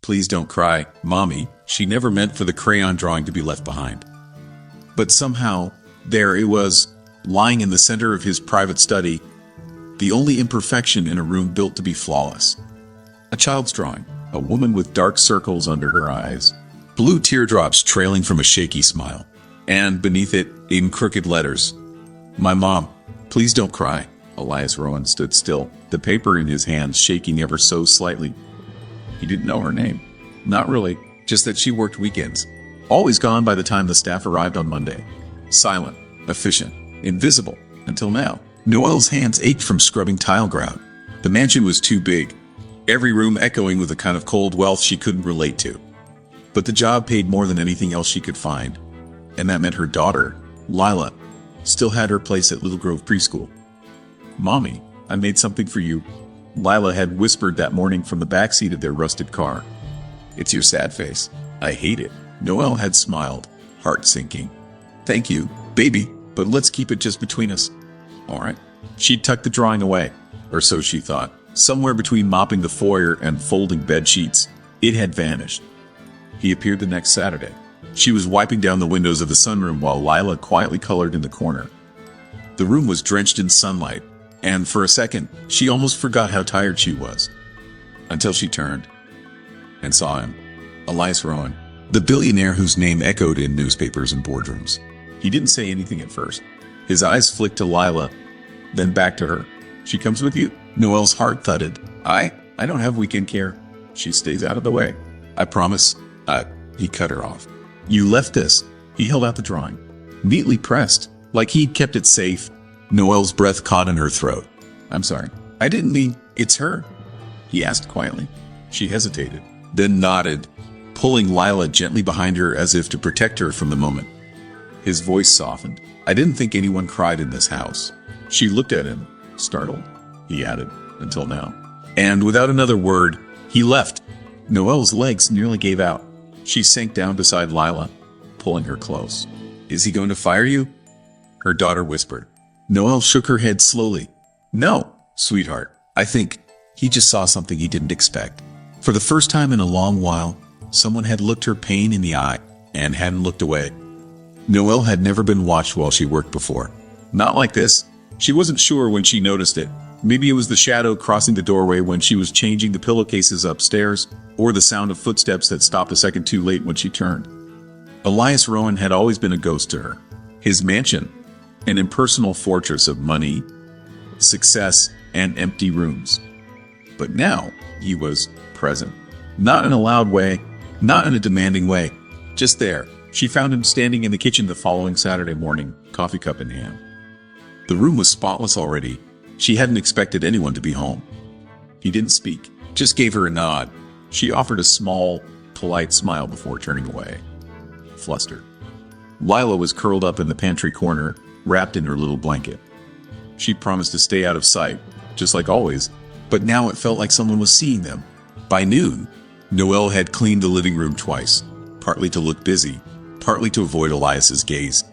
Please don't cry, Mommy. She never meant for the crayon drawing to be left behind. But somehow, there it was, lying in the center of his private study, the only imperfection in a room built to be flawless. A child's drawing, a woman with dark circles under her eyes, blue teardrops trailing from a shaky smile, and beneath it, in crooked letters, "My mom, please don't cry." Elias Rowan stood still, the paper in his hands shaking ever so slightly. He didn't know her name. Not really, just that she worked weekends. Always gone by the time the staff arrived on Monday. Silent, efficient, invisible, until now. Noelle's hands ached from scrubbing tile grout. The mansion was too big, every room echoing with a kind of cold wealth she couldn't relate to. But the job paid more than anything else she could find. And that meant her daughter, Lila, still had her place at Little Grove Preschool. "Mommy, I made something for you," Lila had whispered that morning from the backseat of their rusted car. "It's your sad face. I hate it." Noelle had smiled, heart sinking. "Thank you, baby, but let's keep it just between us." All right. She'd tucked the drawing away, or so she thought. Somewhere between mopping the foyer and folding bed sheets, it had vanished. He appeared the next Saturday. She was wiping down the windows of the sunroom while Lila quietly colored in the corner. The room was drenched in sunlight, and for a second, she almost forgot how tired she was. Until she turned and saw him, Elias Rowan, the billionaire whose name echoed in newspapers and boardrooms. He didn't say anything at first. His eyes flicked to Lila, then back to her. "She comes with you?" Noelle's heart thudded. I don't have weekend care. She stays out of the way. I promise." He cut her off. "You left this." He held out the drawing, neatly pressed, like he'd kept it safe. Noelle's breath caught in her throat. "I'm sorry. I didn't mean it's her," he asked quietly. She hesitated, then nodded, pulling Lila gently behind her as if to protect her from the moment. His voice softened. "I didn't think anyone cried in this house." She looked at him, startled. He added, "Until now." And without another word, he left. Noelle's legs nearly gave out. She sank down beside Lila, pulling her close. "Is he going to fire you?" her daughter whispered. Noelle shook her head slowly. "No, sweetheart. I think he just saw something he didn't expect." For the first time in a long while, someone had looked her pain in the eye and hadn't looked away. Noelle had never been watched while she worked before. Not like this. She wasn't sure when she noticed it. Maybe it was the shadow crossing the doorway when she was changing the pillowcases upstairs, or the sound of footsteps that stopped a second too late when she turned. Elias Rowan had always been a ghost to her. His mansion, an impersonal fortress of money, success, and empty rooms. But now, he was present. Not in a loud way, not in a demanding way, just there. She found him standing in the kitchen the following Saturday morning, coffee cup in hand. The room was spotless already. She hadn't expected anyone to be home. He didn't speak, just gave her a nod. She offered a small, polite smile before turning away. Flustered. Lila was curled up in the pantry corner, wrapped in her little blanket. She'd promised to stay out of sight, just like always, but now it felt like someone was seeing them. By noon, Noelle had cleaned the living room twice, partly to look busy, partly to avoid Elias's gaze.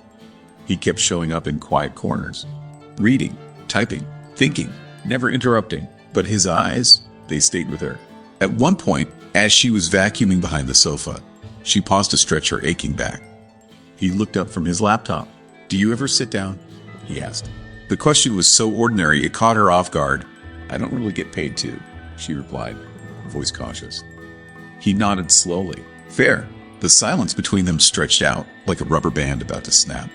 He kept showing up in quiet corners, reading, typing, thinking, never interrupting, but his eyes, they stayed with her. At one point, as she was vacuuming behind the sofa, she paused to stretch her aching back. He looked up from his laptop. "Do you ever sit down?" he asked. The question was so ordinary it caught her off guard. "I don't really get paid to," she replied, voice cautious. He nodded slowly. "Fair." The silence between them stretched out like a rubber band about to snap.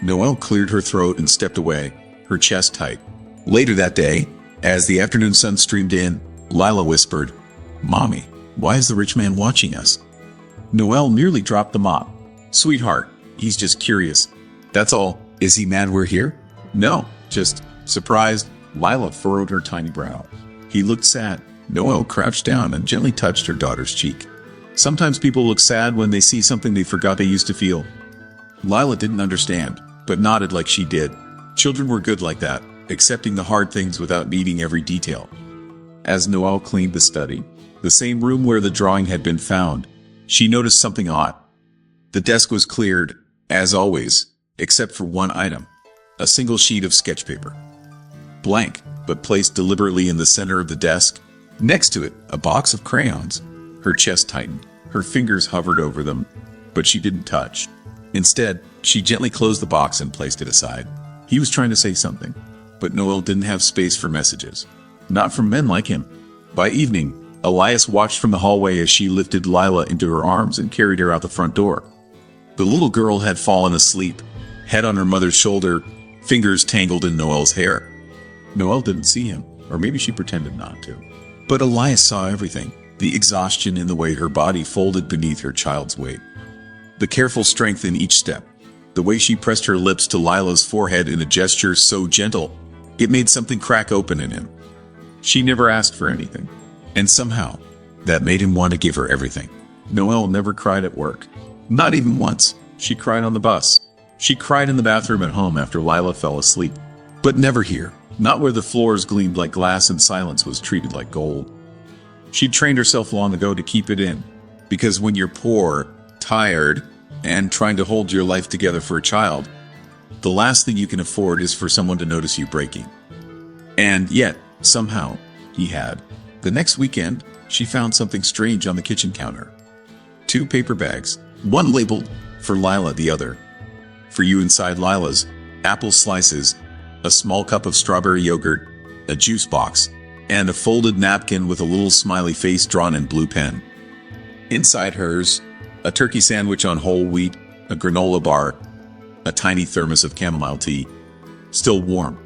Noelle cleared her throat and stepped away, her chest tight. Later that day, as the afternoon sun streamed in, Lila whispered, "Mommy, why is the rich man watching us?" Noelle nearly dropped the mop. "Sweetheart, he's just curious. That's all. Is he mad we're here?" "No, just surprised." Lila furrowed her tiny brow. He looked sad. Noelle crouched down and gently touched her daughter's cheek. Sometimes people look sad when they see something they forgot they used to feel. Lila didn't understand, but nodded like she did. Children were good like that, accepting the hard things without needing every detail. As Noelle cleaned the study, the same room where the drawing had been found, she noticed something odd. The desk was cleared, as always, except for one item, a single sheet of sketch paper. Blank, but placed deliberately in the center of the desk. Next to it, a box of crayons. Her chest tightened. Her fingers hovered over them, but she didn't touch. Instead, she gently closed the box and placed it aside. He was trying to say something, but Noel didn't have space for messages. Not from men like him. By evening, Elias watched from the hallway as she lifted Lila into her arms and carried her out the front door. The little girl had fallen asleep, head on her mother's shoulder, fingers tangled in Noel's hair. Noel didn't see him, or maybe she pretended not to. But Elias saw everything, the exhaustion in the way her body folded beneath her child's weight. The careful strength in each step, the way she pressed her lips to Lila's forehead in a gesture so gentle, it made something crack open in him. She never asked for anything, and somehow, that made him want to give her everything. Noel never cried at work. Not even once. She cried on the bus. She cried in the bathroom at home after Lila fell asleep. But never here. Not where the floors gleamed like glass and silence was treated like gold. She'd trained herself long ago to keep it in. Because when you're poor, tired, and trying to hold your life together for a child, the last thing you can afford is for someone to notice you breaking. And yet, somehow, he had. The next weekend, she found something strange on the kitchen counter. 2 paper bags, one labeled for Lila, the other for you. Inside Lila's, apple slices, a small cup of strawberry yogurt, a juice box, and a folded napkin with a little smiley face drawn in blue pen. Inside hers, a turkey sandwich on whole wheat, a granola bar, a tiny thermos of chamomile tea, still warm.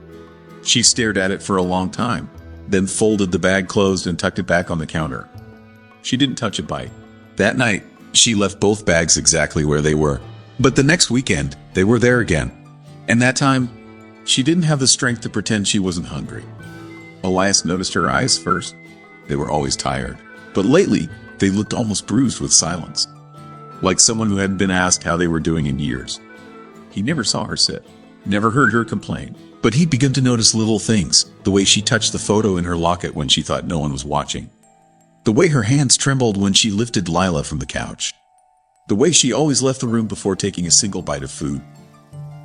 She stared at it for a long time, then folded the bag closed and tucked it back on the counter. She didn't touch a bite. That night, she left both bags exactly where they were. But the next weekend, they were there again. And that time, she didn't have the strength to pretend she wasn't hungry. Elias noticed her eyes first. They were always tired. But lately, they looked almost bruised with silence. Like someone who hadn't been asked how they were doing in years. He never saw her sit. Never heard her complain. But he'd begun to notice little things. The way she touched the photo in her locket when she thought no one was watching. The way her hands trembled when she lifted Lila from the couch. The way she always left the room before taking a single bite of food.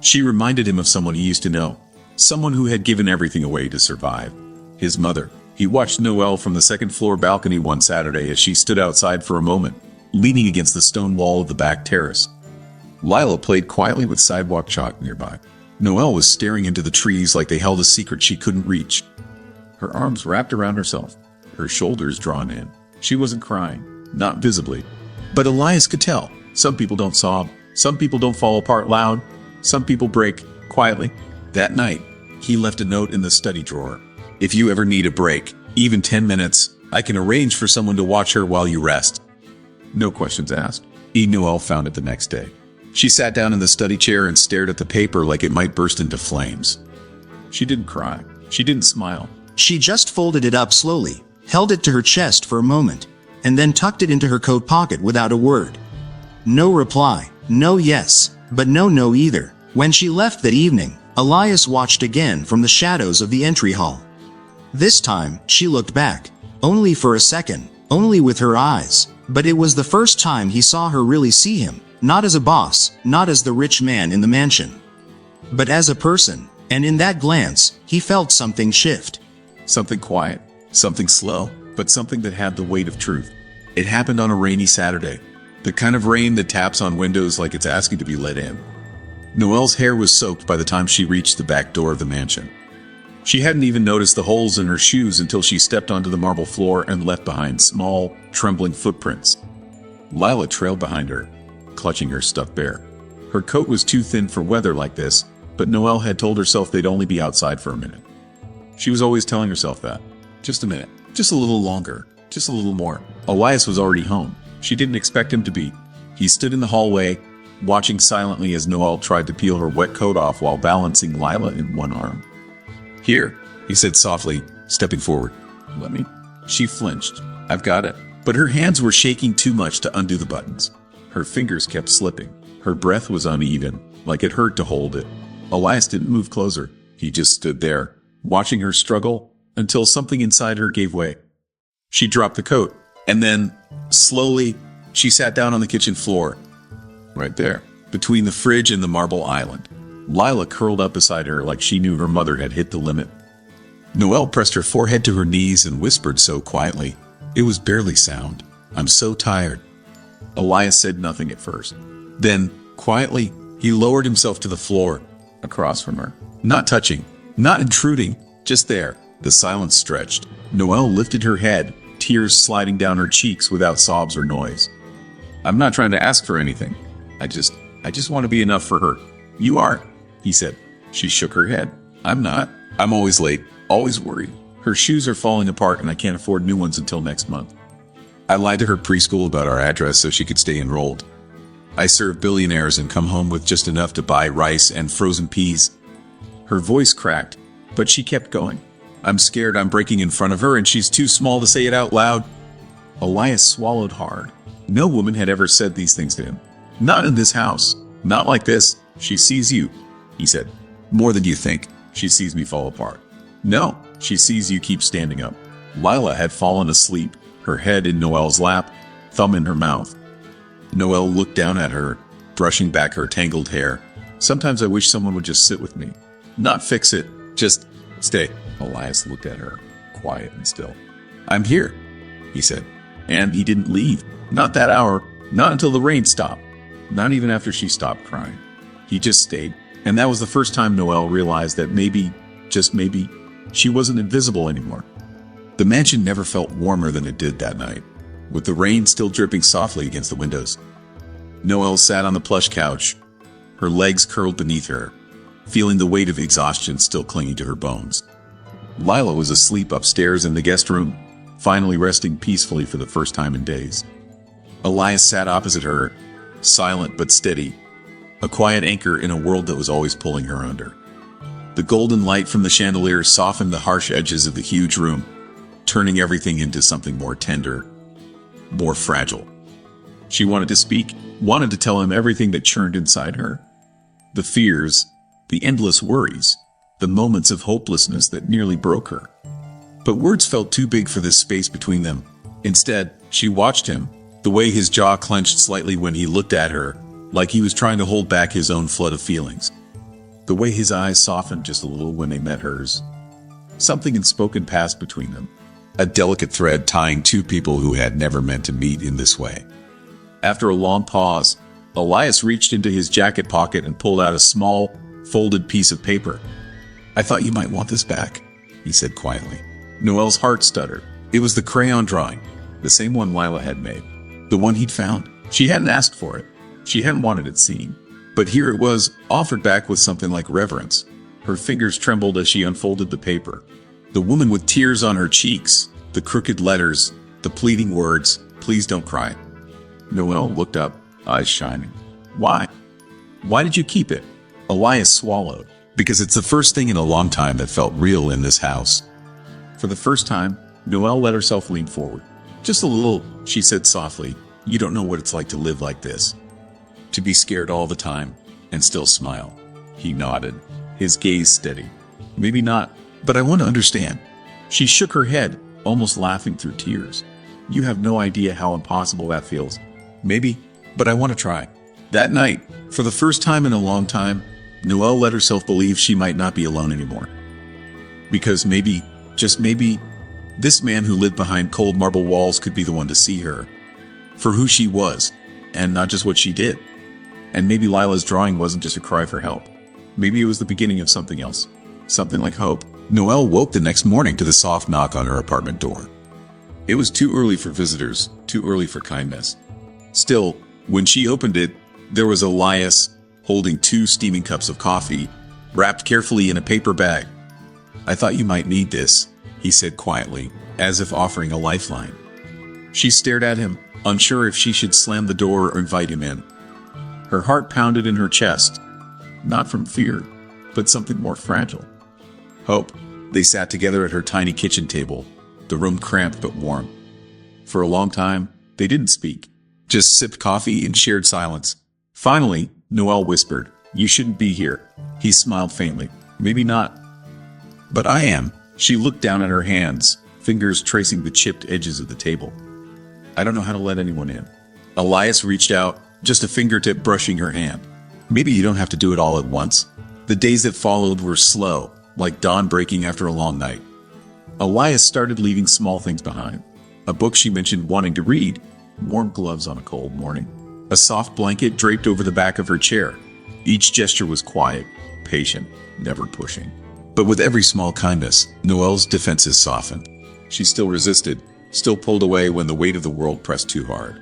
She reminded him of someone he used to know. Someone who had given everything away to survive. His mother. He watched Noel from the second-floor balcony one Saturday as she stood outside for a moment, leaning against the stone wall of the back terrace. Lila played quietly with sidewalk chalk nearby. Noel was staring into the trees like they held a secret she couldn't reach. Her arms wrapped around herself, her shoulders drawn in. She wasn't crying, not visibly. But Elias could tell. Some people don't sob. Some people don't fall apart loud. Some people break quietly. That night, he left a note in the study drawer. If you ever need a break, even 10 minutes, I can arrange for someone to watch her while you rest. No questions asked. Noel found it the next day. She sat down in the study chair and stared at the paper like it might burst into flames. She didn't cry. She didn't smile. She just folded it up slowly, held it to her chest for a moment, and then tucked it into her coat pocket without a word. No reply, no yes, but no either. When she left that evening, Elias watched again from the shadows of the entry hall. This time, she looked back. Only for a second, only with her eyes. But it was the first time he saw her really see him, not as a boss, not as the rich man in the mansion, but as a person. And in that glance, he felt something shift. Something quiet, something slow, but something that had the weight of truth. It happened on a rainy Saturday. The kind of rain that taps on windows like it's asking to be let in. Noelle's hair was soaked by the time she reached the back door of the mansion. She hadn't even noticed the holes in her shoes until she stepped onto the marble floor and left behind small, trembling footprints. Lila trailed behind her, clutching her stuffed bear. Her coat was too thin for weather like this, but Noelle had told herself they'd only be outside for a minute. She was always telling herself that. Just a minute. Just a little longer. Just a little more. Elias was already home. She didn't expect him to be. He stood in the hallway, watching silently as Noelle tried to peel her wet coat off while balancing Lila in one arm. Here, he said softly, stepping forward. Let me. She flinched. I've got it. But her hands were shaking too much to undo the buttons. Her fingers kept slipping. Her breath was uneven, like it hurt to hold it. Elias didn't move closer. He just stood there, watching her struggle, until something inside her gave way. She dropped the coat, and then, slowly, she sat down on the kitchen floor. Right there, between the fridge and the marble island. Lila curled up beside her like she knew her mother had hit the limit. Noelle pressed her forehead to her knees and whispered so quietly, it was barely sound. I'm so tired. Elias said nothing at first. Then, quietly, he lowered himself to the floor, across from her. Not touching, not intruding, just there. The silence stretched. Noelle lifted her head, tears sliding down her cheeks without sobs or noise. I'm not trying to ask for anything. I just want to be enough for her. You are, he said. She shook her head. I'm not. I'm always late, always worried. Her shoes are falling apart and I can't afford new ones until next month. I lied to her preschool about our address so she could stay enrolled. I serve billionaires and come home with just enough to buy rice and frozen peas. Her voice cracked, but she kept going. I'm scared I'm breaking in front of her and she's too small to say it out loud. Elias swallowed hard. No woman had ever said these things to him. Not in this house. Not like this. She sees you, he said. More than you think. She sees me fall apart. No, she sees you keep standing up. Lila had fallen asleep, her head in Noelle's lap, thumb in her mouth. Noelle looked down at her, brushing back her tangled hair. Sometimes I wish someone would just sit with me. Not fix it, just stay. Elias looked at her, quiet and still. I'm here, he said. And he didn't leave. Not that hour, not until the rain stopped. Not even after she stopped crying. He just stayed. And that was the first time Noelle realized that maybe, just maybe, she wasn't invisible anymore. The mansion never felt warmer than it did that night, with the rain still dripping softly against the windows. Noelle sat on the plush couch, her legs curled beneath her, feeling the weight of exhaustion still clinging to her bones. Lila was asleep upstairs in the guest room, finally resting peacefully for the first time in days. Elias sat opposite her, silent but steady, a quiet anchor in a world that was always pulling her under. The golden light from the chandelier softened the harsh edges of the huge room, turning everything into something more tender, more fragile. She wanted to speak, wanted to tell him everything that churned inside her. The fears, the endless worries, the moments of hopelessness that nearly broke her. But words felt too big for this space between them. Instead, she watched him, the way his jaw clenched slightly when he looked at her, like he was trying to hold back his own flood of feelings. The way his eyes softened just a little when they met hers. Something unspoken passed between them. A delicate thread tying two people who had never meant to meet in this way. After a long pause, Elias reached into his jacket pocket and pulled out a small, folded piece of paper. I thought you might want this back, he said quietly. Noelle's heart stuttered. It was the crayon drawing, the same one Lila had made. The one he'd found. She hadn't asked for it. She hadn't wanted it seen. But here it was, offered back with something like reverence. Her fingers trembled as she unfolded the paper. The woman with tears on her cheeks, the crooked letters, the pleading words, please don't cry. Noelle looked up, eyes shining. Why? Why did you keep it? Elias swallowed. Because it's the first thing in a long time that felt real in this house. For the first time, Noelle let herself lean forward. Just a little, she said softly. You don't know what it's like to live like this. To be scared all the time, and still smile. He nodded, his gaze steady. Maybe not, but I want to understand. She shook her head, almost laughing through tears. You have no idea how impossible that feels. Maybe, but I want to try. That night, for the first time in a long time, Noelle let herself believe she might not be alone anymore. Because maybe, just maybe, this man who lived behind cold marble walls could be the one to see her. For who she was, and not just what she did. And maybe Lila's drawing wasn't just a cry for help. Maybe it was the beginning of something else. Something like hope. Noelle woke the next morning to the soft knock on her apartment door. It was too early for visitors, too early for kindness. Still, when she opened it, there was Elias holding 2 steaming cups of coffee, wrapped carefully in a paper bag. I thought you might need this, he said quietly, as if offering a lifeline. She stared at him, unsure if she should slam the door or invite him in. Her heart pounded in her chest, not from fear, but something more fragile. Hope. They sat together at her tiny kitchen table, the room cramped but warm. For a long time, they didn't speak, just sipped coffee and shared silence. Finally, Noelle whispered, you shouldn't be here. He smiled faintly. Maybe not. But I am. She looked down at her hands, fingers tracing the chipped edges of the table. I don't know how to let anyone in. Elias reached out, just a fingertip brushing her hand. Maybe you don't have to do it all at once. The days that followed were slow, like dawn breaking after a long night. Elias started leaving small things behind. A book she mentioned wanting to read, warm gloves on a cold morning, a soft blanket draped over the back of her chair. Each gesture was quiet, patient, never pushing. But with every small kindness, Noelle's defenses softened. She still resisted, still pulled away when the weight of the world pressed too hard.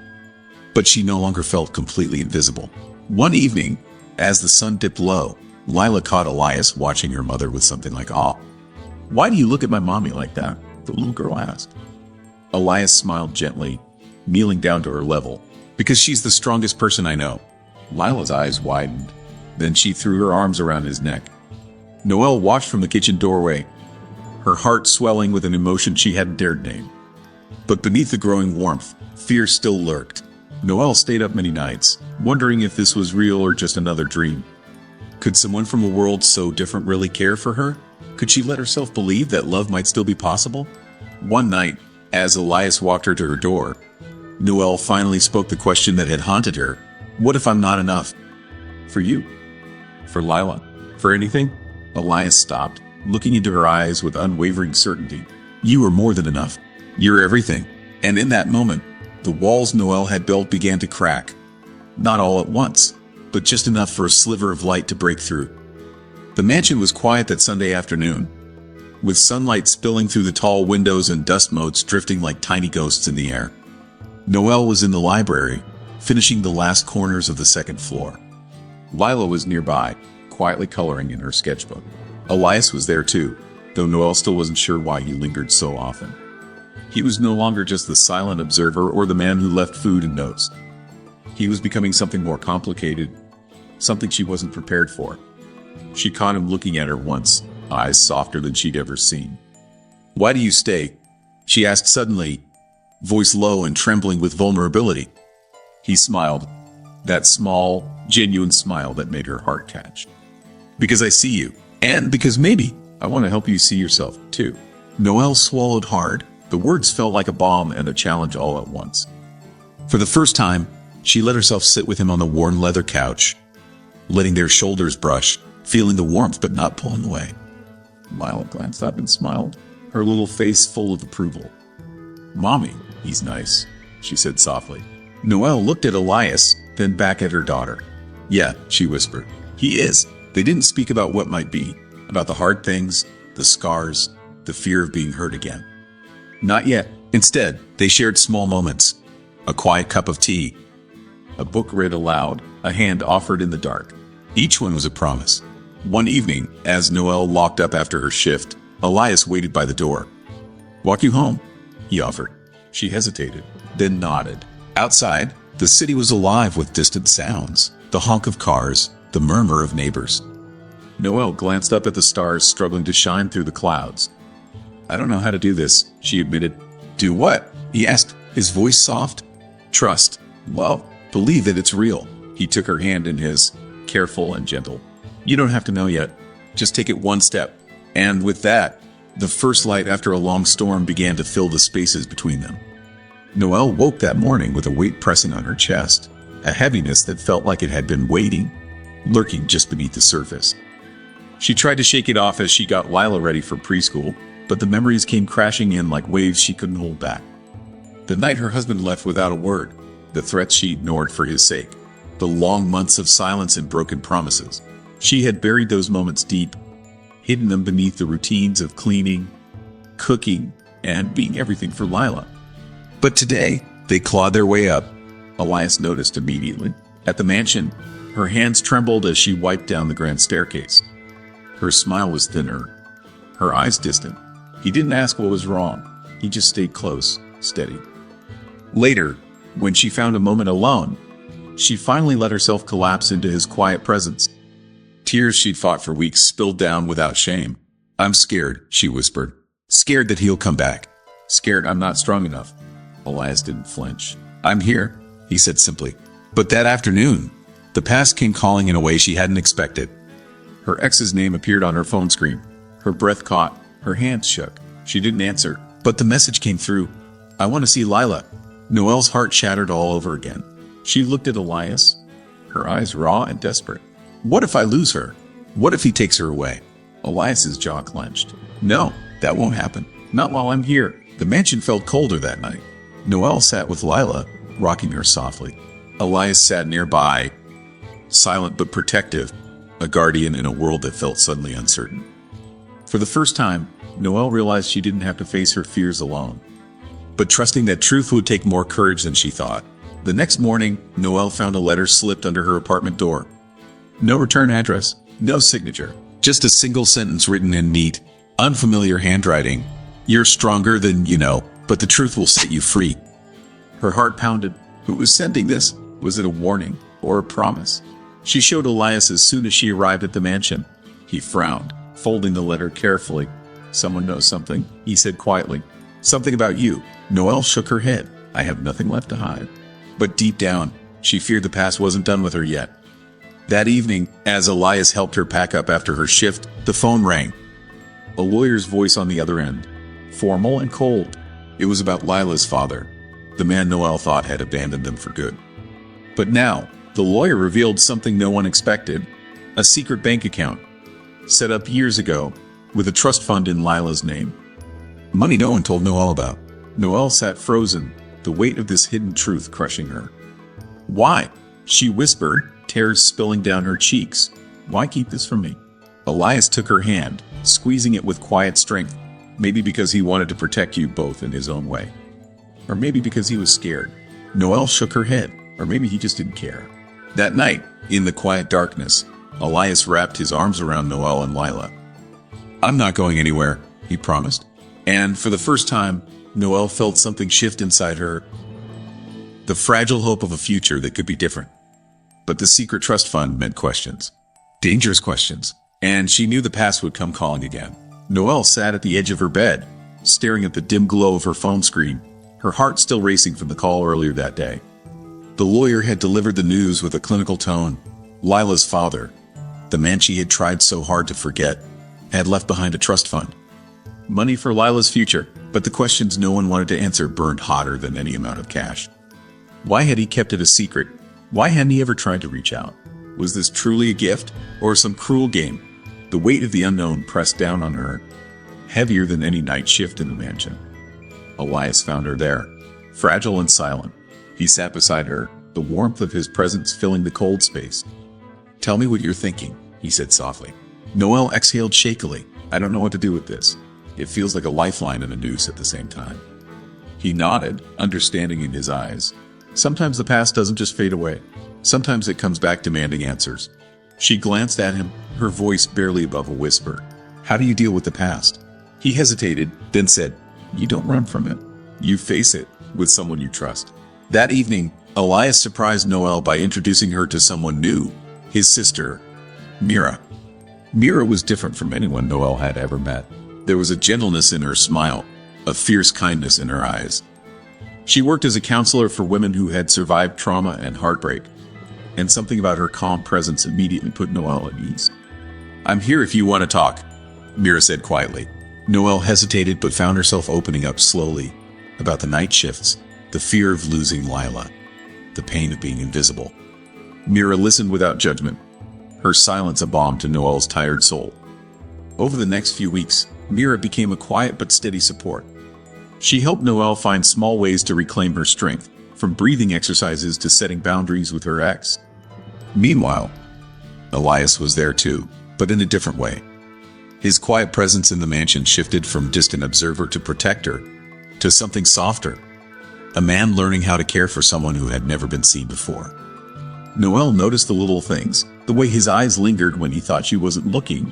But she no longer felt completely invisible. One evening, as the sun dipped low, Lila caught Elias watching her mother with something like awe. "Why do you look at my mommy like that?" the little girl asked. Elias smiled gently, kneeling down to her level. "Because she's the strongest person I know." Lila's eyes widened. Then she threw her arms around his neck. Noelle watched from the kitchen doorway, her heart swelling with an emotion she hadn't dared name. But beneath the growing warmth, fear still lurked. Noelle stayed up many nights, wondering if this was real or just another dream. Could someone from a world so different really care for her? Could she let herself believe that love might still be possible? One night, as Elias walked her to her door, Noelle finally spoke the question that had haunted her. "What if I'm not enough? For you? For Lila? For anything?" Elias stopped, looking into her eyes with unwavering certainty. "You are more than enough. You're everything." And in that moment, the walls Noelle had built began to crack. Not all at once, but just enough for a sliver of light to break through. The mansion was quiet that Sunday afternoon, with sunlight spilling through the tall windows and dust motes drifting like tiny ghosts in the air. Noelle was in the library, finishing the last corners of the second floor. Lila was nearby, quietly coloring in her sketchbook. Elias was there too, though Noelle still wasn't sure why he lingered so often. He was no longer just the silent observer or the man who left food and notes. He was becoming something more complicated, something she wasn't prepared for. She caught him looking at her once, eyes softer than she'd ever seen. "Why do you stay?" she asked suddenly, voice low and trembling with vulnerability. He smiled, that small, genuine smile that made her heart catch. "Because I see you, and because maybe I want to help you see yourself, too." Noelle swallowed hard. The words felt like a bomb and a challenge all at once. For the first time, she let herself sit with him on the worn leather couch, letting their shoulders brush, feeling the warmth but not pulling away. Lila glanced up and smiled, her little face full of approval. "Mommy, he's nice," she said softly. Noelle looked at Elias, then back at her daughter. "Yeah," she whispered. "He is." They didn't speak about what might be, about the hard things, the scars, the fear of being hurt again. Not yet. Instead, they shared small moments. A quiet cup of tea, a book read aloud, a hand offered in the dark. Each one was a promise. One evening, as Noelle locked up after her shift, Elias waited by the door. "Walk you home," he offered. She hesitated, then nodded. Outside, the city was alive with distant sounds, the honk of cars, the murmur of neighbors. Noelle glanced up at the stars struggling to shine through the clouds. "I don't know how to do this," she admitted. "Do what?" he asked, his voice soft. "Trust. Love. Believe that it's real." He took her hand in his, careful and gentle. "You don't have to know yet. Just take it one step." And with that, the first light after a long storm began to fill the spaces between them. Noelle woke that morning with a weight pressing on her chest, a heaviness that felt like it had been waiting, lurking just beneath the surface. She tried to shake it off as she got Lila ready for preschool, but the memories came crashing in like waves she couldn't hold back. The night her husband left without a word, the threats she ignored for his sake, the long months of silence and broken promises. She had buried those moments deep, hidden them beneath the routines of cleaning, cooking, and being everything for Lila. But today, they clawed their way up. Elias noticed immediately. At the mansion, her hands trembled as she wiped down the grand staircase. Her smile was thinner, her eyes distant. He didn't ask what was wrong. He just stayed close, steady. Later, when she found a moment alone, she finally let herself collapse into his quiet presence. Tears she'd fought for weeks spilled down without shame. "I'm scared," she whispered. "Scared that he'll come back. Scared I'm not strong enough." Elias didn't flinch. "I'm here," he said simply. But that afternoon, the past came calling in a way she hadn't expected. Her ex's name appeared on her phone screen. Her breath caught. Her hands shook. She didn't answer, but the message came through. "I want to see Lila." Noelle's heart shattered all over again. She looked at Elias, her eyes raw and desperate. What if I lose her? What if he takes her away? Elias's jaw clenched. "No, that won't happen. Not while I'm here." The mansion felt colder that night. Noelle sat with Lila, rocking her softly. Elias sat nearby, silent but protective, a guardian in a world that felt suddenly uncertain. For the first time, Noelle realized she didn't have to face her fears alone, but trusting that truth would take more courage than she thought. The next morning, Noelle found a letter slipped under her apartment door. No return address, no signature, just a single sentence written in neat, unfamiliar handwriting. You're stronger than you know, but the truth will set you free. Her heart pounded. Who was sending this? Was it a warning or a promise? She showed Elias as soon as she arrived at the mansion. He frowned, folding the letter carefully. Someone knows something, he said quietly. Something about you. Noelle shook her head. I have nothing left to hide. But deep down, she feared the past wasn't done with her yet. That evening, as Elias helped her pack up after her shift, the phone rang. A lawyer's voice on the other end, formal and cold. It was about Lila's father, the man Noelle thought had abandoned them for good. But now, the lawyer revealed something no one expected. A secret bank account, set up years ago, with a trust fund in Lila's name. Money no one told Noelle about. Noelle sat frozen, the weight of this hidden truth crushing her. Why? She whispered, tears spilling down her cheeks. Why keep this from me? Elias took her hand, squeezing it with quiet strength. Maybe because he wanted to protect you both in his own way. Or maybe because he was scared. Noelle shook her head. Or maybe he just didn't care. That night, in the quiet darkness, Elias wrapped his arms around Noelle and Lila. I'm not going anywhere, he promised. And for the first time, Noelle felt something shift inside her. The fragile hope of a future that could be different. But the secret trust fund meant questions. Dangerous questions. And she knew the past would come calling again. Noelle sat at the edge of her bed, staring at the dim glow of her phone screen, her heart still racing from the call earlier that day. The lawyer had delivered the news with a clinical tone. Lila's father, the man she had tried so hard to forget, had left behind a trust fund. Money for Lila's future, but the questions no one wanted to answer burned hotter than any amount of cash. Why had he kept it a secret? Why hadn't he ever tried to reach out? Was this truly a gift, or some cruel game? The weight of the unknown pressed down on her, heavier than any night shift in the mansion. Elias found her there, fragile and silent. He sat beside her, the warmth of his presence filling the cold space. Tell me what you're thinking, he said softly. Noelle exhaled shakily. I don't know what to do with this. It feels like a lifeline and a noose at the same time. He nodded, understanding in his eyes. Sometimes the past doesn't just fade away. Sometimes it comes back demanding answers. She glanced at him, her voice barely above a whisper. How do you deal with the past? He hesitated, then said, You don't run from it. You face it with someone you trust. That evening, Elias surprised Noelle by introducing her to someone new, his sister, Mira. Mira was different from anyone Noelle had ever met. There was a gentleness in her smile, a fierce kindness in her eyes. She worked as a counselor for women who had survived trauma and heartbreak, and something about her calm presence immediately put Noelle at ease. I'm here if you want to talk, Mira said quietly. Noelle hesitated but found herself opening up slowly about the night shifts, the fear of losing Lila, the pain of being invisible. Mira listened without judgment, her silence a balm to Noelle's tired soul. Over the next few weeks, Mira became a quiet but steady support. She helped Noelle find small ways to reclaim her strength, from breathing exercises to setting boundaries with her ex. Meanwhile, Elias was there too, but in a different way. His quiet presence in the mansion shifted from distant observer to protector, to something softer. A man learning how to care for someone who had never been seen before. Noelle noticed the little things, the way his eyes lingered when he thought she wasn't looking,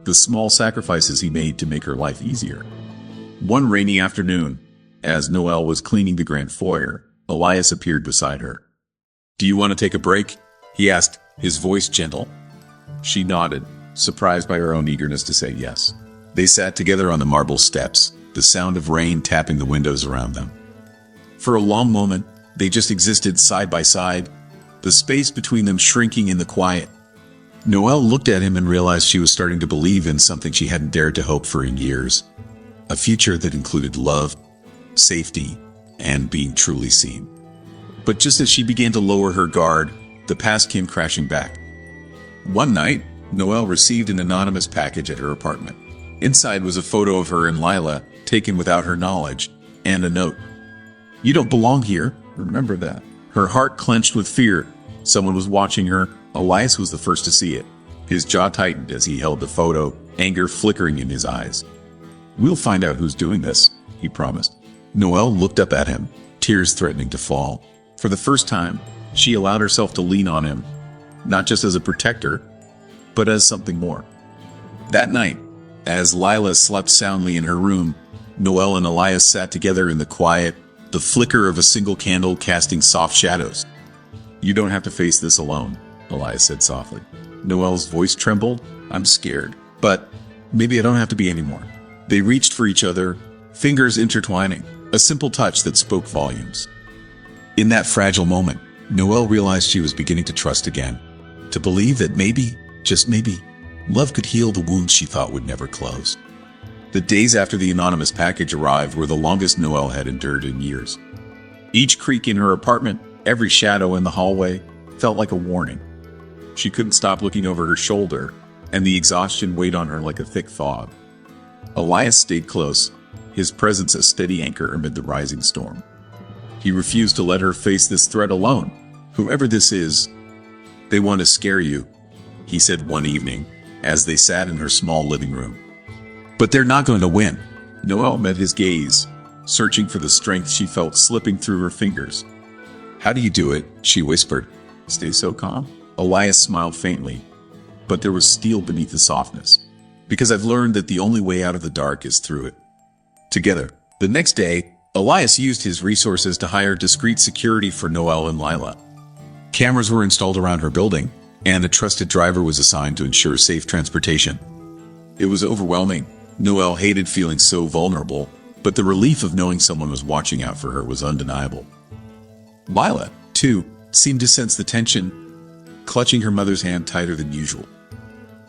the small sacrifices he made to make her life easier. One rainy afternoon, as Noelle was cleaning the grand foyer, Elias appeared beside her. Do you want to take a break? He asked, his voice gentle. She nodded, surprised by her own eagerness to say yes. They sat together on the marble steps, the sound of rain tapping the windows around them. For a long moment, they just existed side by side, the space between them shrinking in the quiet. Noelle looked at him and realized she was starting to believe in something she hadn't dared to hope for in years. A future that included love, safety, and being truly seen. But just as she began to lower her guard, the past came crashing back. One night, Noelle received an anonymous package at her apartment. Inside was a photo of her and Lila, taken without her knowledge, and a note. You don't belong here, Remember that. Her heart clenched with fear. Someone was watching her. Elias was the first to see it. His jaw tightened as he held the photo, anger flickering in his eyes. "We'll find out who's doing this," he promised. Noelle looked up at him, tears threatening to fall. For the first time, she allowed herself to lean on him, not just as a protector, but as something more. That night, as Lila slept soundly in her room, Noelle and Elias sat together in the quiet, the flicker of a single candle casting soft shadows. "You don't have to face this alone," Elias said softly. Noelle's voice trembled. "I'm scared, but maybe I don't have to be anymore." They reached for each other, fingers intertwining, a simple touch that spoke volumes. In that fragile moment, Noelle realized she was beginning to trust again, to believe that maybe, just maybe, love could heal the wounds she thought would never close. The days after the anonymous package arrived were the longest Noelle had endured in years. Each creak in her apartment, every shadow in the hallway, felt like a warning. She couldn't stop looking over her shoulder, and the exhaustion weighed on her like a thick fog. Elias stayed close, his presence a steady anchor amid the rising storm. He refused to let her face this threat alone. "Whoever this is, they want to scare you," he said one evening, as they sat in her small living room. "But they're not going to win." Noelle met his gaze, searching for the strength she felt slipping through her fingers. "How do you do it?" she whispered. "Stay so calm." Elias smiled faintly, but there was steel beneath the softness. "Because I've learned that the only way out of the dark is through it." Together. The next day, Elias used his resources to hire discreet security for Noelle and Lila. Cameras were installed around her building, and a trusted driver was assigned to ensure safe transportation. It was overwhelming. Noelle hated feeling so vulnerable, but the relief of knowing someone was watching out for her was undeniable. Lila, too, seemed to sense the tension, clutching her mother's hand tighter than usual.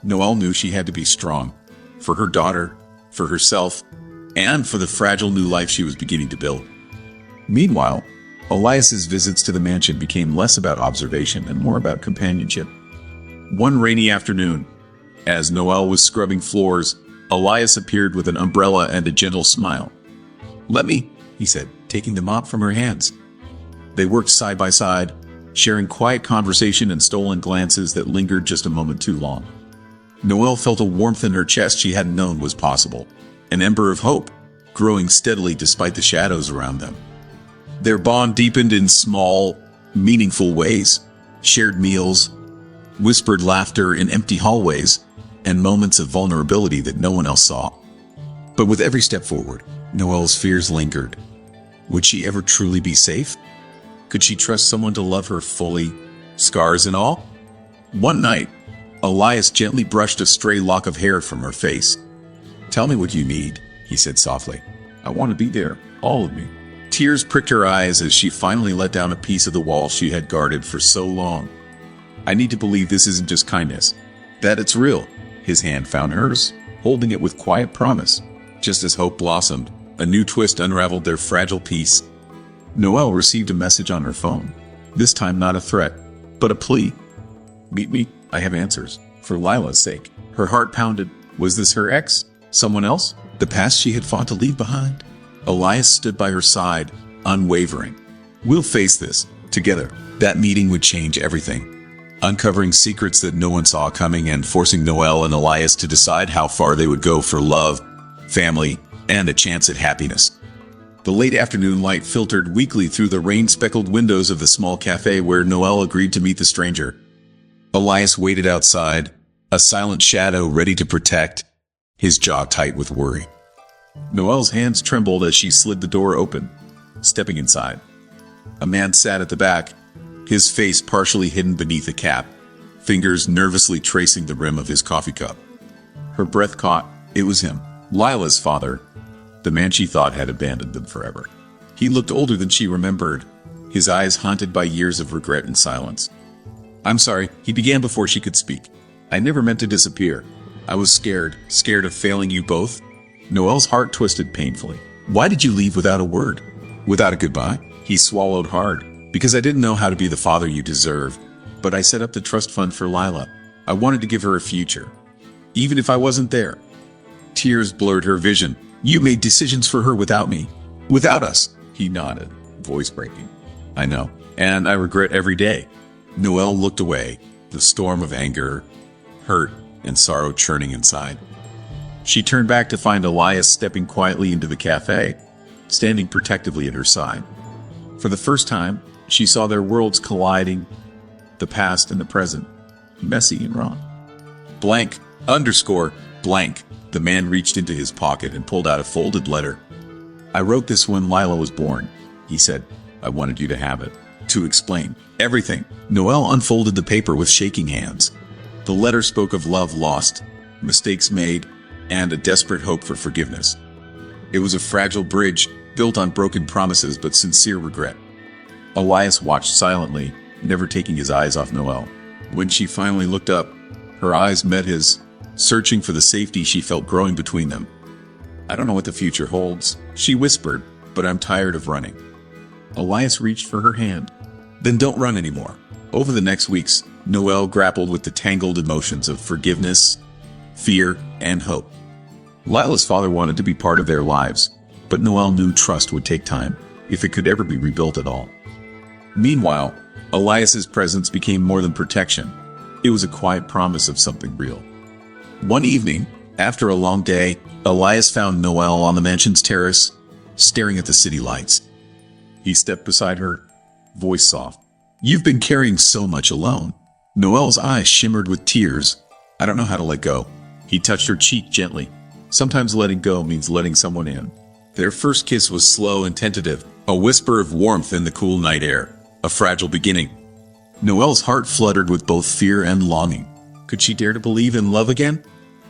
Noelle knew she had to be strong, for her daughter, for herself, and for the fragile new life she was beginning to build. Meanwhile, Elias's visits to the mansion became less about observation and more about companionship. One rainy afternoon, as Noelle was scrubbing floors, Elias appeared with an umbrella and a gentle smile. "Let me," he said, taking the mop from her hands. They worked side by side, sharing quiet conversation and stolen glances that lingered just a moment too long. Noelle felt a warmth in her chest she hadn't known was possible, an ember of hope, growing steadily despite the shadows around them. Their bond deepened in small, meaningful ways, shared meals, whispered laughter in empty hallways, and moments of vulnerability that no one else saw. But with every step forward, Noelle's fears lingered. Would she ever truly be safe? Could she trust someone to love her fully, scars and all? One night, Elias gently brushed a stray lock of hair from her face. "Tell me what you need," he said softly. "I want to be there, all of me." Tears pricked her eyes as she finally let down a piece of the wall she had guarded for so long. "I need to believe this isn't just kindness, that it's real." His hand found hers, holding it with quiet promise. Just as hope blossomed, a new twist unraveled their fragile peace. Noelle received a message on her phone. This time not a threat, but a plea. "Meet me, I have answers." For Lila's sake. Her heart pounded. Was this her ex? Someone else? The past she had fought to leave behind? Elias stood by her side, unwavering. "We'll face this, together." That meeting would change everything, uncovering secrets that no one saw coming and forcing Noelle and Elias to decide how far they would go for love, family, and a chance at happiness. The late afternoon light filtered weakly through the rain-speckled windows of the small cafe where Noelle agreed to meet the stranger. Elias waited outside, a silent shadow ready to protect, his jaw tight with worry. Noelle's hands trembled as she slid the door open, stepping inside. A man sat at the back, his face partially hidden beneath a cap, fingers nervously tracing the rim of his coffee cup. Her breath caught. It was him, Lila's father, the man she thought had abandoned them forever. He looked older than she remembered, his eyes haunted by years of regret and silence. "I'm sorry," he began before she could speak. "I never meant to disappear. I was scared of failing you both." Noelle's heart twisted painfully. "Why did you leave without a word? Without a goodbye?" He swallowed hard. "Because I didn't know how to be the father you deserve. But I set up the trust fund for Lila. I wanted to give her a future, even if I wasn't there." Tears blurred her vision. "You made decisions for her without me. Without us." He nodded, voice breaking. I know, and I regret every day. Noelle looked away, the storm of anger, hurt, and sorrow churning inside. She turned back to find Elias stepping quietly into the cafe, standing protectively at her side. For the first time, she saw their worlds colliding, the past and the present, messy and wrong. Blank, underscore, blank. The man reached into his pocket and pulled out a folded letter. I wrote this when Lila was born, he said. I wanted you to have it. To explain everything. Noelle unfolded the paper with shaking hands. The letter spoke of love lost, mistakes made, and a desperate hope for forgiveness. It was a fragile bridge, built on broken promises but sincere regret. Elias watched silently, never taking his eyes off Noelle. When she finally looked up, her eyes met his, searching for the safety she felt growing between them. I don't know what the future holds, she whispered, but I'm tired of running. Elias reached for her hand. Then don't run anymore. Over the next weeks, Noelle grappled with the tangled emotions of forgiveness, fear, and hope. Lila's father wanted to be part of their lives, but Noelle knew trust would take time, if it could ever be rebuilt at all. Meanwhile, Elias's presence became more than protection. It was a quiet promise of something real. One evening, after a long day, Elias found Noelle on the mansion's terrace, staring at the city lights. He stepped beside her, voice soft. You've been carrying so much alone. Noelle's eyes shimmered with tears. I don't know how to let go. He touched her cheek gently. Sometimes letting go means letting someone in. Their first kiss was slow and tentative, a whisper of warmth in the cool night air, a fragile beginning. Noelle's heart fluttered with both fear and longing. Could she dare to believe in love again?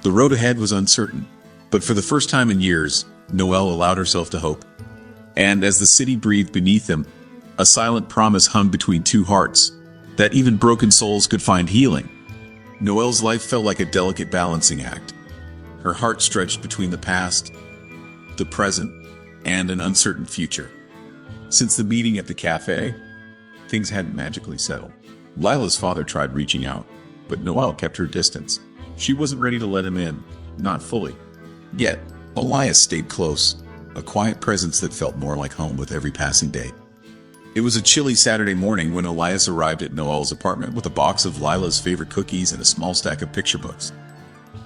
The road ahead was uncertain, but for the first time in years, Noelle allowed herself to hope. And as the city breathed beneath them, a silent promise hung between two hearts, that even broken souls could find healing. Noelle's life felt like a delicate balancing act. Her heart stretched between the past, the present, and an uncertain future. Since the meeting at the cafe, things hadn't magically settled. Lila's father tried reaching out, but Noelle kept her distance. She wasn't ready to let him in, not fully. Yet, Elias stayed close, a quiet presence that felt more like home with every passing day. It was a chilly Saturday morning when Elias arrived at Noelle's apartment with a box of Lila's favorite cookies and a small stack of picture books.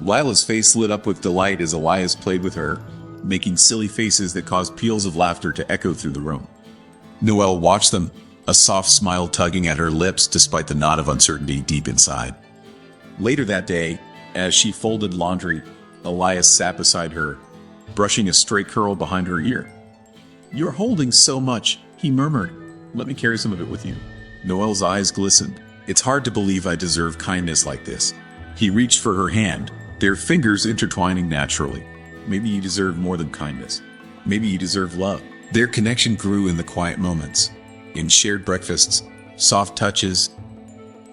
Lila's face lit up with delight as Elias played with her, making silly faces that caused peals of laughter to echo through the room. Noelle watched them, a soft smile tugging at her lips despite the knot of uncertainty deep inside. Later that day, as she folded laundry, Elias sat beside her, brushing a stray curl behind her ear. You're holding so much, he murmured. Let me carry some of it with you. Noelle's eyes glistened. It's hard to believe I deserve kindness like this. He reached for her hand, their fingers intertwining naturally. Maybe you deserve more than kindness. Maybe you deserve love. Their connection grew in the quiet moments, in shared breakfasts, soft touches,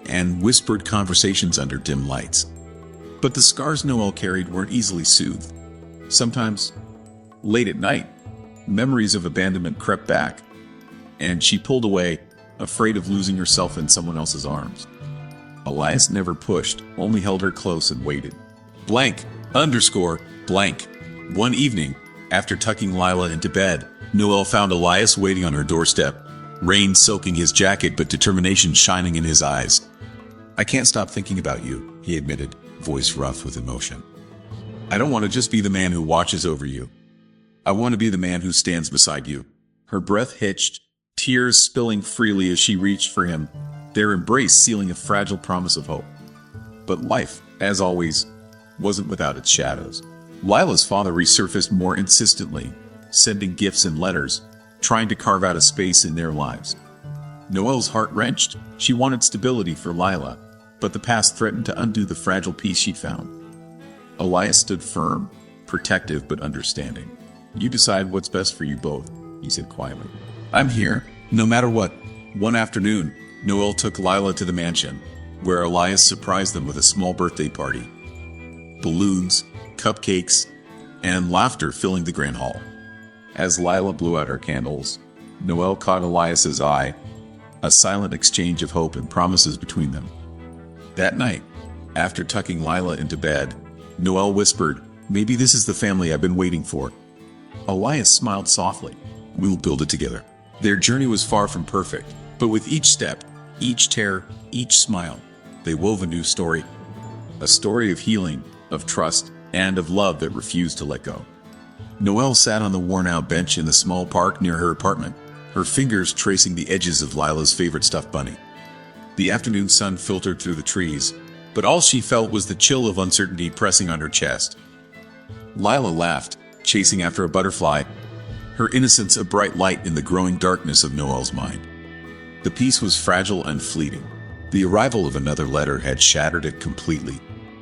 and whispered conversations under dim lights. But the scars Noelle carried weren't easily soothed. Sometimes, late at night, memories of abandonment crept back, and she pulled away, afraid of losing herself in someone else's arms. Elias never pushed, only held her close and waited. Blank, underscore, blank. One evening, after tucking Lila into bed, Noelle found Elias waiting on her doorstep, rain soaking his jacket but determination shining in his eyes. I can't stop thinking about you, he admitted, voice rough with emotion. I don't want to just be the man who watches over you. I want to be the man who stands beside you. Her breath hitched, tears spilling freely as she reached for him, their embrace sealing a fragile promise of hope. But life, as always, wasn't without its shadows. Lila's father resurfaced more insistently, sending gifts and letters, trying to carve out a space in their lives. Noelle's heart wrenched. She wanted stability for Lila, but the past threatened to undo the fragile peace she'd found. Elias stood firm, protective but understanding. You decide what's best for you both, he said quietly. I'm here, no matter what. One afternoon, Noelle took Lila to the mansion, where Elias surprised them with a small birthday party. Balloons, cupcakes, and laughter filling the grand hall. As Lila blew out her candles, Noelle caught Elias's eye, a silent exchange of hope and promises between them. That night, after tucking Lila into bed, Noelle whispered, maybe this is the family I've been waiting for. Elias smiled softly. We'll build it together. Their journey was far from perfect, but with each step, each tear, each smile, they wove a new story. A story of healing, of trust, and of love that refused to let go. Noelle sat on the worn-out bench in the small park near her apartment, her fingers tracing the edges of Lila's favorite stuffed bunny. The afternoon sun filtered through the trees, but all she felt was the chill of uncertainty pressing on her chest. Lila laughed, chasing after a butterfly, her innocence a bright light in the growing darkness of Noelle's mind. The peace was fragile and fleeting. The arrival of another letter had shattered it completely.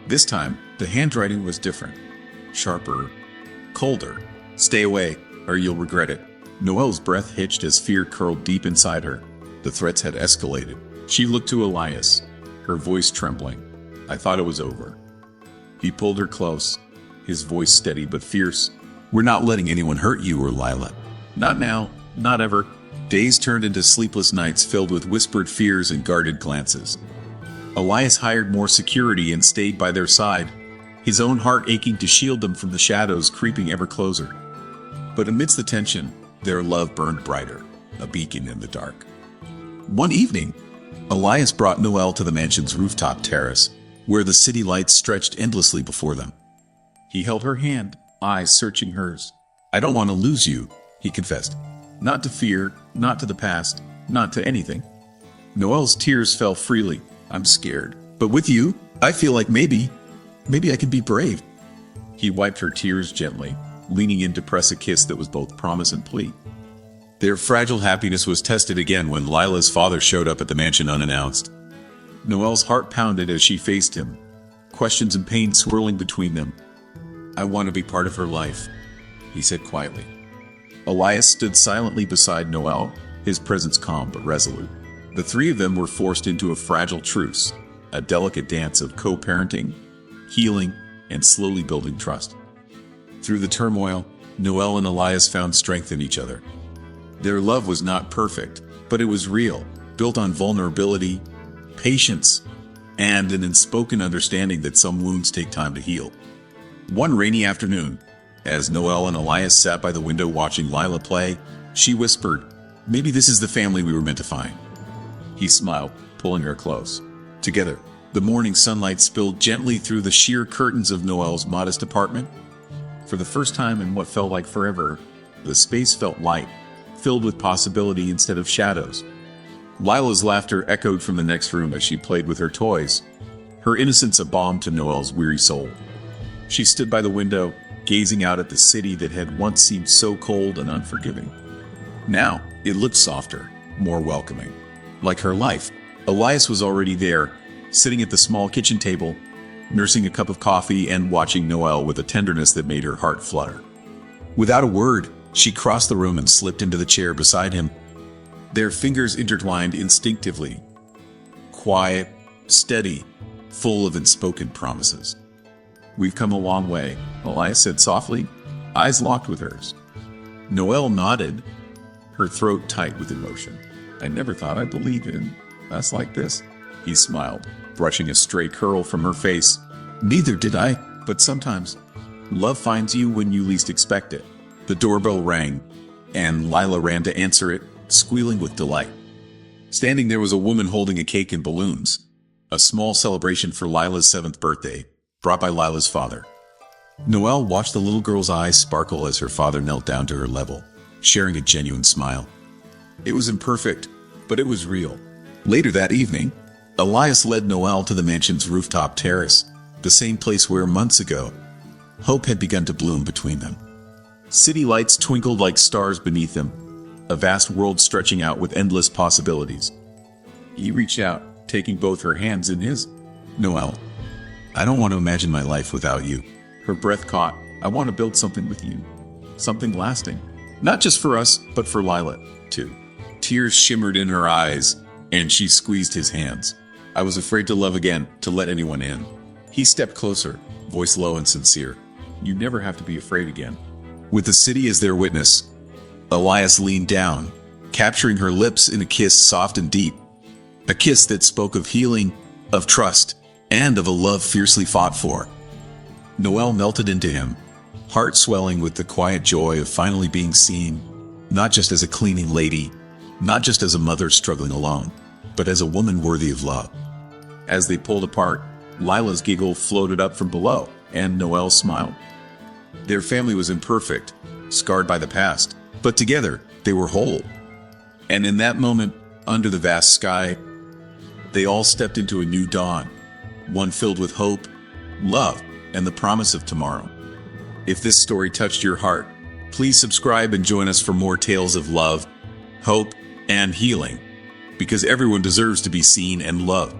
This time, the handwriting was different. Sharper, colder. Stay away, or you'll regret it. Noelle's breath hitched as fear curled deep inside her. The threats had escalated. She looked to Elias, her voice trembling. I thought it was over. He pulled her close, his voice steady but fierce. We're not letting anyone hurt you or Lila. Not now, not ever. Days turned into sleepless nights filled with whispered fears and guarded glances. Elias hired more security and stayed by their side, his own heart aching to shield them from the shadows creeping ever closer. But amidst the tension, their love burned brighter, a beacon in the dark. One evening, Elias brought Noelle to the mansion's rooftop terrace, where the city lights stretched endlessly before them. He held her hand, eyes searching hers. I don't want to lose you, he confessed. Not to fear, not to the past, not to anything. Noelle's tears fell freely. I'm scared. But with you, I feel like maybe I can be brave. He wiped her tears gently, leaning in to press a kiss that was both promise and plea. Their fragile happiness was tested again when Lila's father showed up at the mansion unannounced. Noelle's heart pounded as she faced him, questions and pain swirling between them. I want to be part of her life, he said quietly. Elias stood silently beside Noelle, his presence calm but resolute. The three of them were forced into a fragile truce, a delicate dance of co-parenting, healing, and slowly building trust. Through the turmoil, Noelle and Elias found strength in each other. Their love was not perfect, but it was real, built on vulnerability, patience, and an unspoken understanding that some wounds take time to heal. One rainy afternoon, as Noelle and Elias sat by the window watching Lila play, she whispered, "Maybe this is the family we were meant to find." He smiled, pulling her close. Together, the morning sunlight spilled gently through the sheer curtains of Noelle's modest apartment. For the first time in what felt like forever, the space felt light, filled with possibility instead of shadows. Lila's laughter echoed from the next room as she played with her toys, her innocence a balm to Noelle's weary soul. She stood by the window, gazing out at the city that had once seemed so cold and unforgiving. Now, it looked softer, more welcoming. Like her life, Elias was already there, sitting at the small kitchen table, nursing a cup of coffee and watching Noelle with a tenderness that made her heart flutter. Without a word, she crossed the room and slipped into the chair beside him. Their fingers intertwined instinctively. Quiet, steady, full of unspoken promises. We've come a long way, Elias said softly, eyes locked with hers. Noelle nodded, her throat tight with emotion. I never thought I'd believe in us like this, he smiled, brushing a stray curl from her face. Neither did I, but sometimes love finds you when you least expect it. The doorbell rang, and Lila ran to answer it, squealing with delight. Standing there was a woman holding a cake and balloons, a small celebration for Lila's 7th birthday, brought by Lila's father. Noelle watched the little girl's eyes sparkle as her father knelt down to her level, sharing a genuine smile. It was imperfect, but it was real. Later that evening, Elias led Noelle to the mansion's rooftop terrace, the same place where months ago, hope had begun to bloom between them. City lights twinkled like stars beneath them, a vast world stretching out with endless possibilities. He reached out, taking both her hands in his. Noelle, I don't want to imagine my life without you. Her breath caught. I want to build something with you. Something lasting. Not just for us, but for Lila, too. Tears shimmered in her eyes, and she squeezed his hands. I was afraid to love again, to let anyone in. He stepped closer, voice low and sincere. You never have to be afraid again. With the city as their witness, Elias leaned down, capturing her lips in a kiss soft and deep. A kiss that spoke of healing, of trust, and of a love fiercely fought for. Noelle melted into him, heart swelling with the quiet joy of finally being seen, not just as a cleaning lady, not just as a mother struggling alone, but as a woman worthy of love. As they pulled apart, Lila's giggle floated up from below, and Noelle smiled. Their family was imperfect, scarred by the past, but together they were whole. And in that moment, under the vast sky, they all stepped into a new dawn, one filled with hope, love, and the promise of tomorrow. If this story touched your heart, please subscribe and join us for more tales of love, hope, and healing, because everyone deserves to be seen and loved.